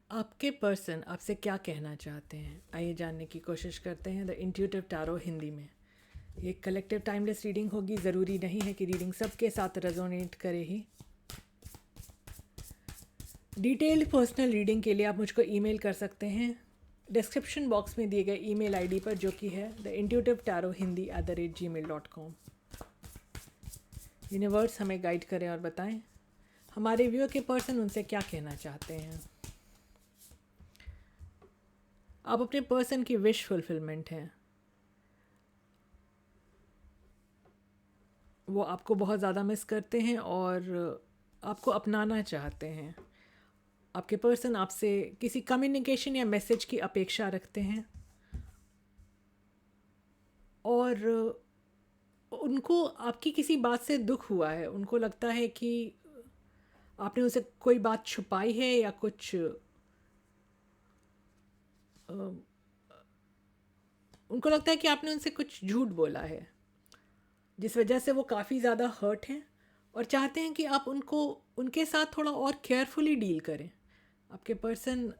आपके पर्सन आपसे क्या कहना चाहते हैं, आइए जानने की कोशिश करते हैं द इंट्यूटिव टैरो हिंदी में। ये कलेक्टिव टाइमलेस रीडिंग होगी, ज़रूरी नहीं है कि रीडिंग सबके साथ रेजोनेट करे ही। डिटेल्ड पर्सनल रीडिंग के लिए आप मुझको ईमेल कर सकते हैं डिस्क्रिप्शन बॉक्स में दिए गए ईमेल आईडी पर, जो कि है theintuitivetarothindi@gmail.com। यूनिवर्स हमें गाइड करें और बताएं हमारे व्यूअर के पर्सन उनसे क्या कहना चाहते हैं। आप अपने पर्सन की विश फुलफिलमेंट हैं। वो आपको बहुत ज़्यादा मिस करते हैं और आपको अपनाना चाहते हैं। आपके पर्सन आपसे किसी कम्युनिकेशन या मैसेज की अपेक्षा रखते हैं और उनको आपकी किसी बात से दुख हुआ है। उनको लगता है कि आपने उनसे कोई बात छुपाई है या कुछ उनको लगता है कि आपने उनसे कुछ झूठ बोला है, जिस वजह से वो काफ़ी ज़्यादा हर्ट हैं और चाहते हैं कि आप उनको उनके साथ थोड़ा और केयरफुली डील करें। आपके पर्सन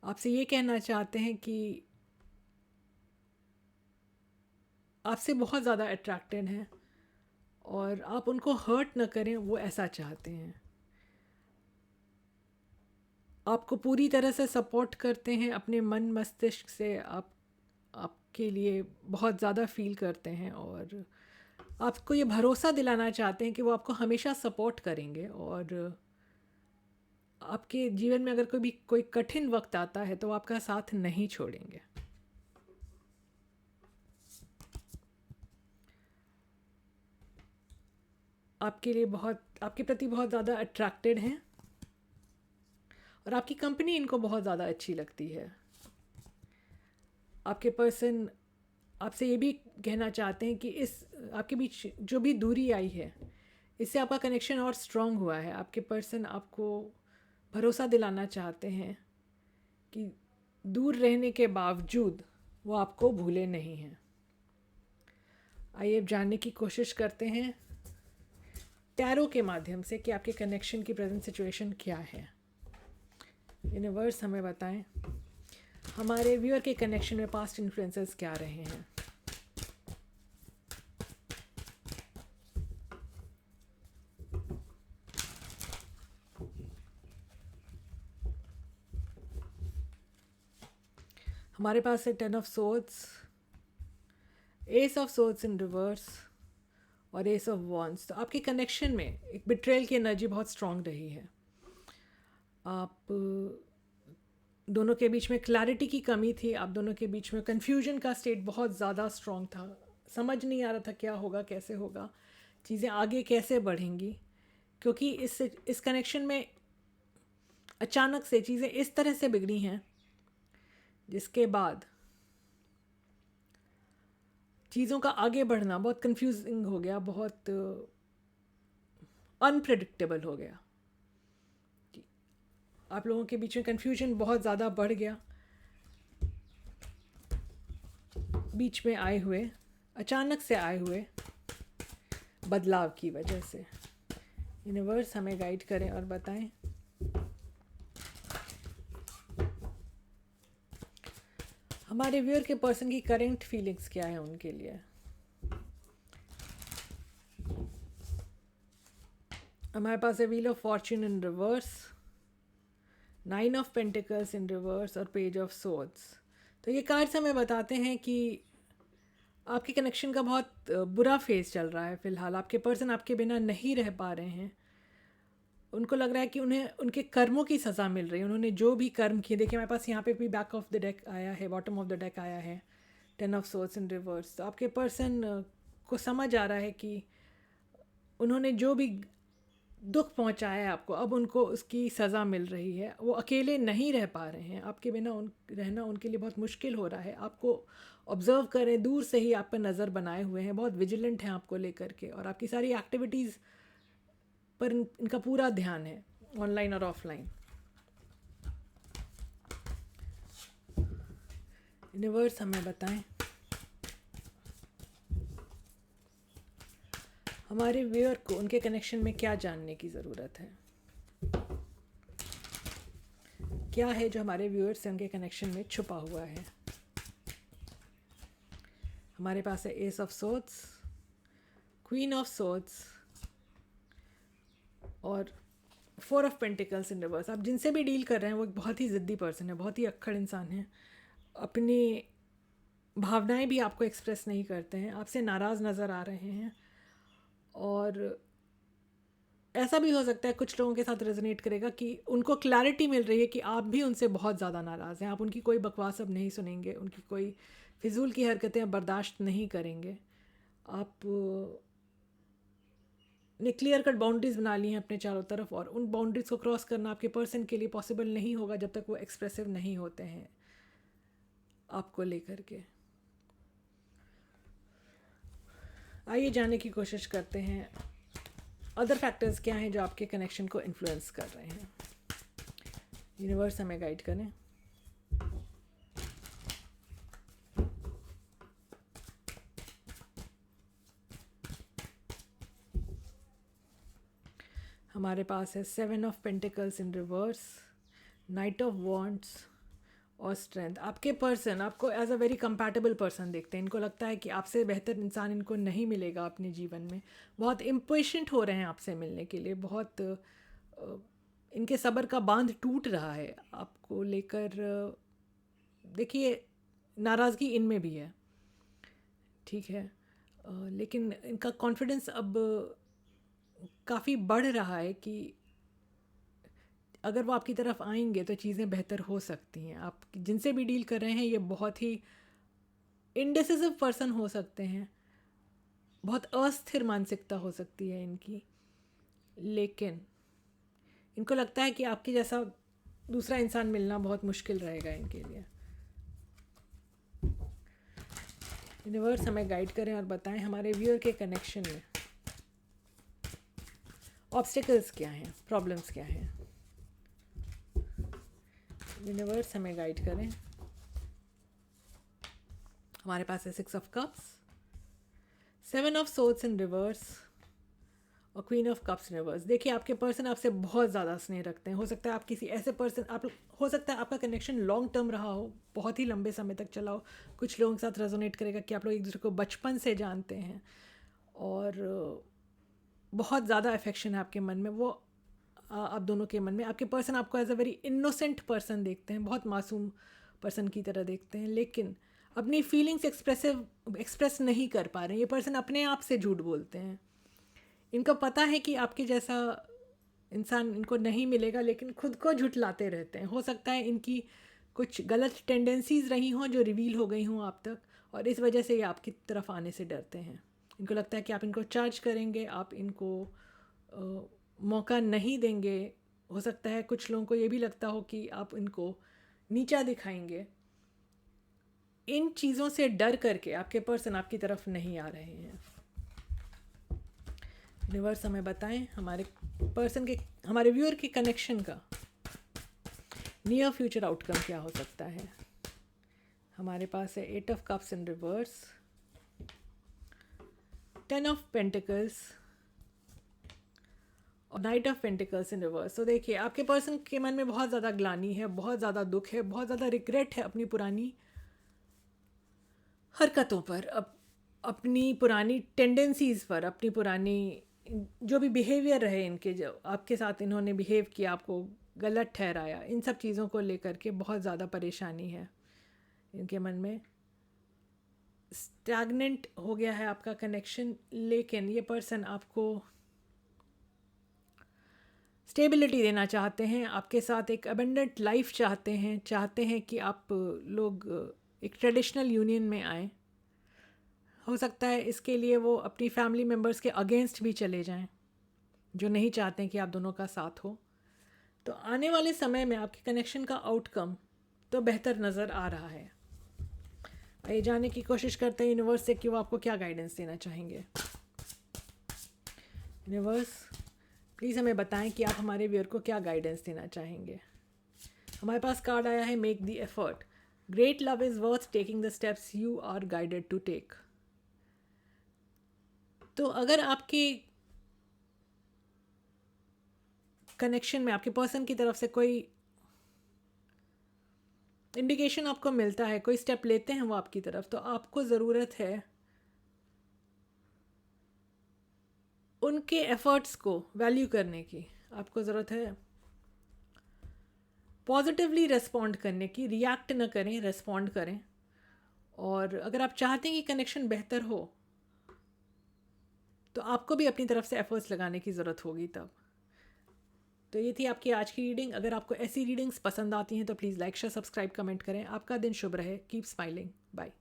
आपसे ये कहना चाहते हैं कि आपसे बहुत ज़्यादा अट्रैक्टेड हैं और आप उनको हर्ट न करें, वो ऐसा चाहते हैं। आपको पूरी तरह से सपोर्ट करते हैं, अपने मन मस्तिष्क से आपके लिए बहुत ज़्यादा फील करते हैं और आपको ये भरोसा दिलाना चाहते हैं कि वो आपको हमेशा सपोर्ट करेंगे और आपके जीवन में अगर कोई कठिन वक्त आता है तो वो आपका साथ नहीं छोड़ेंगे। आपके प्रति बहुत ज़्यादा अट्रैक्टेड हैं और आपकी कंपनी इनको बहुत ज़्यादा अच्छी लगती है। आपके पर्सन आपसे ये भी कहना चाहते हैं कि इस आपके बीच जो भी दूरी आई है, इससे आपका कनेक्शन और स्ट्रॉन्ग हुआ है। आपके पर्सन आपको भरोसा दिलाना चाहते हैं कि दूर रहने के बावजूद वो आपको भूले नहीं हैं। आइए अब जानने की कोशिश करते हैं टैरो के माध्यम से कि आपके कनेक्शन की प्रेजेंट सिचुएशन क्या है। यूनिवर्स हमें बताएं हमारे व्यूअर के कनेक्शन में पास्ट इन्फ्लुएंसेस क्या रहे हैं। हमारे पास है 10 of swords, S of swords in reverse और एस ऑफ वॉन्ड्स। तो आपके कनेक्शन में एक बिट्रेल की एनर्जी बहुत स्ट्रांग रही है। आप दोनों के बीच में क्लैरिटी की कमी थी। आप दोनों के बीच में कन्फ्यूजन का स्टेट बहुत ज़्यादा स्ट्रांग था। समझ नहीं आ रहा था क्या होगा, कैसे होगा, चीज़ें आगे कैसे बढ़ेंगी, क्योंकि इस कनेक्शन में अचानक से चीज़ें इस तरह से बिगड़ी हैं जिसके बाद चीज़ों का आगे बढ़ना बहुत कंफ्यूजिंग हो गया, बहुत अनप्रेडिक्टेबल हो गया। आप लोगों के बीच में कन्फ्यूजन बहुत ज़्यादा बढ़ गया बीच में आए हुए, अचानक से आए हुए बदलाव की वजह से। यूनिवर्स हमें गाइड करें और बताएं हमारे व्यूअर के पर्सन की करेंट फीलिंग्स क्या है उनके लिए। हमारे पास है wheel of Fortune in reverse, 9 of pentacles in reverse और पेज ऑफ सोर्ड्स। तो ये कार्ड्स हमें बताते हैं कि आपके कनेक्शन का बहुत बुरा फेज चल रहा है फ़िलहाल। आपके पर्सन आपके बिना नहीं रह पा रहे हैं। उनको लग रहा है कि उन्हें उनके कर्मों की सज़ा मिल रही है। उन्होंने जो भी कर्म किए, देखिए हमारे पास यहाँ पे भी बैक ऑफ द डेक आया है, बॉटम ऑफ द डेक आया है 10 ऑफ सोर्ड्स इन रिवर्स। तो आपके पर्सन को समझ आ रहा है कि उन्होंने जो भी दुख पहुंचाया है आपको, अब उनको उसकी सज़ा मिल रही है। वो अकेले नहीं रह पा रहे हैं। आपके बिना रहना उनके लिए बहुत मुश्किल हो रहा है। आपको ऑब्ज़र्व करें, दूर से ही आप पर नज़र बनाए हुए हैं, बहुत विजिलेंट हैं आपको लेकर के, और आपकी सारी एक्टिविटीज़ पर इनका पूरा ध्यान है, ऑनलाइन और ऑफलाइन। यूनिवर्स हमें बताएं हमारे व्यूअर को उनके कनेक्शन में क्या जानने की ज़रूरत है। क्या है जो हमारे व्यूअर्स से उनके कनेक्शन में छुपा हुआ है। हमारे पास है ace of swords, queen of swords और four of pentacles in reverse. आप जिनसे भी डील कर रहे हैं वो एक बहुत ही ज़िद्दी पर्सन है, बहुत ही अक्खड़ इंसान है, अपनी भावनाएं भी आपको एक्सप्रेस नहीं करते हैं, आपसे नाराज़ नज़र आ रहे हैं। और ऐसा भी हो सकता है कुछ लोगों के साथ रेजोनेट करेगा कि उनको क्लैरिटी मिल रही है कि आप भी उनसे बहुत ज़्यादा नाराज़ हैं, आप उनकी कोई बकवास अब नहीं सुनेंगे, उनकी कोई फिजूल की हरकतें अब बर्दाश्त नहीं करेंगे। आप ने क्लियर कट बाउंड्रीज़ बना ली हैं अपने चारों तरफ, और उन बाउंड्रीज़ को क्रॉस करना आपके पर्सन के लिए पॉसिबल नहीं होगा जब तक वो एक्सप्रेसिव नहीं होते हैं आपको लेकर के। आइए जानने की कोशिश करते हैं अदर फैक्टर्स क्या हैं जो आपके कनेक्शन को इन्फ्लुएंस कर रहे हैं। यूनिवर्स हमें गाइड करें। हमारे पास है 7 of pentacles in reverse, knight of wands और स्ट्रेंथ। आपके पर्सन आपको as a very compatible person देखते हैं, इनको लगता है कि आपसे बेहतर इंसान इनको नहीं मिलेगा अपने जीवन में। बहुत इम्पेशेंट हो रहे हैं आपसे मिलने के लिए, बहुत इनके सब्र का बांध टूट रहा है आपको लेकर। देखिए नाराज़गी इनमें भी है, ठीक है, लेकिन इनका कॉन्फिडेंस अब काफ़ी बढ़ रहा है कि अगर वो आपकी तरफ आएंगे तो चीज़ें बेहतर हो सकती हैं। आप जिनसे भी डील कर रहे हैं ये बहुत ही इंडिसिसिव पर्सन हो सकते हैं, बहुत अस्थिर मानसिकता हो सकती है इनकी, लेकिन इनको लगता है कि आपके जैसा दूसरा इंसान मिलना बहुत मुश्किल रहेगा इनके लिए। यूनिवर्स हमें गाइड करें और बताएं हमारे व्यूअर के कनेक्शन में ऑब्स्टिकल्स क्या हैं, प्रॉब्लम्स क्या हैं। यूनिवर्स हमें गाइड करें। हमारे पास है 6 of cups, 7 of swords in reverse और queen of cups in reverse. देखिए आपके पर्सन आपसे बहुत ज़्यादा स्नेह रखते हैं। हो सकता है आप किसी ऐसे पर्सन हो सकता है आपका कनेक्शन लॉन्ग टर्म रहा हो, बहुत ही लंबे समय तक चला हो। कुछ लोगों के साथ रेजोनेट करेगा कि आप लोग एक दूसरे को बचपन से जानते हैं और बहुत ज़्यादा अफेक्शन है आपके मन में। वो आप दोनों के मन में, आपके पर्सन आपको as a very innocent person देखते हैं, बहुत मासूम पर्सन की तरह देखते हैं, लेकिन अपनी फीलिंग्स एक्सप्रेस नहीं कर पा रहे हैं। ये पर्सन अपने आप से झूठ बोलते हैं। इनको पता है कि आपके जैसा इंसान इनको नहीं मिलेगा, लेकिन खुद को झुठलाते रहते हैं। हो सकता है इनकी कुछ गलत टेंडेंसीज़ रही हों जो रिवील हो गई हों आप तक, और इस वजह से ये आपकी तरफ आने से डरते हैं। इनको लगता है कि आप इनको चार्ज करेंगे, आप इनको मौका नहीं देंगे। हो सकता है कुछ लोगों को ये भी लगता हो कि आप इनको नीचा दिखाएंगे। इन चीज़ों से डर करके आपके पर्सन आपकी तरफ नहीं आ रहे हैं। यूनिवर्स हमें बताएं हमारे पर्सन के, हमारे व्यूअर के कनेक्शन का नियर फ्यूचर आउटकम क्या हो सकता है। हमारे पास है 8 of cups in reverse, 10 of pentacles और knight of pentacles in reverse. तो देखिए आपके पर्सन के मन में बहुत ज़्यादा ग्लानि है, बहुत ज़्यादा दुख है, बहुत ज़्यादा रिग्रेट है अपनी पुरानी हरकतों पर, अपनी पुरानी टेंडेंसीज़ पर, अपनी पुरानी जो भी बिहेवियर रहे इनके, जो आपके साथ इन्होंने बिहेव किया, आपको गलत ठहराया, इन सब चीज़ों को लेकर के बहुत ज़्यादा परेशानी है इनके मन में। स्टैग्नेंट हो गया है आपका कनेक्शन, लेकिन ये पर्सन आपको स्टेबिलिटी देना चाहते हैं, आपके साथ एक अबेंडेंट लाइफ चाहते हैं कि आप लोग एक ट्रेडिशनल यूनियन में आएँ। हो सकता है इसके लिए वो अपनी फैमिली मेम्बर्स के अगेंस्ट भी चले जाएं, जो नहीं चाहते हैं कि आप दोनों का साथ हो। तो आने वाले समय में आपके कनेक्शन का आउटकम तो बेहतर नज़र आ रहा है। आइए जानने की कोशिश करते हैं यूनिवर्स से कि वो आपको क्या गाइडेंस देना चाहेंगे। यूनिवर्स प्लीज़ हमें बताएं कि आप हमारे व्यूअर को क्या गाइडेंस देना चाहेंगे। हमारे पास कार्ड आया है make the effort, great love is worth taking the steps you are guided to take. तो अगर आपके कनेक्शन में आपके पर्सन की तरफ से कोई इंडिकेशन आपको मिलता है, कोई स्टेप लेते हैं वो आपकी तरफ, तो आपको ज़रूरत है उनके एफ़र्ट्स को वैल्यू करने की। आपको ज़रूरत है पॉजिटिवली रिस्पॉन्ड करने की, रिएक्ट ना करें, रिस्पॉन्ड करें। और अगर आप चाहते हैं कि कनेक्शन बेहतर हो तो आपको भी अपनी तरफ से एफ़र्ट्स लगाने की ज़रूरत होगी तब। तो ये थी आपकी आज की रीडिंग। अगर आपको ऐसी रीडिंग्स पसंद आती हैं तो please like share subscribe comment करें। आपका दिन शुभ रहे। Keep smiling. बाय।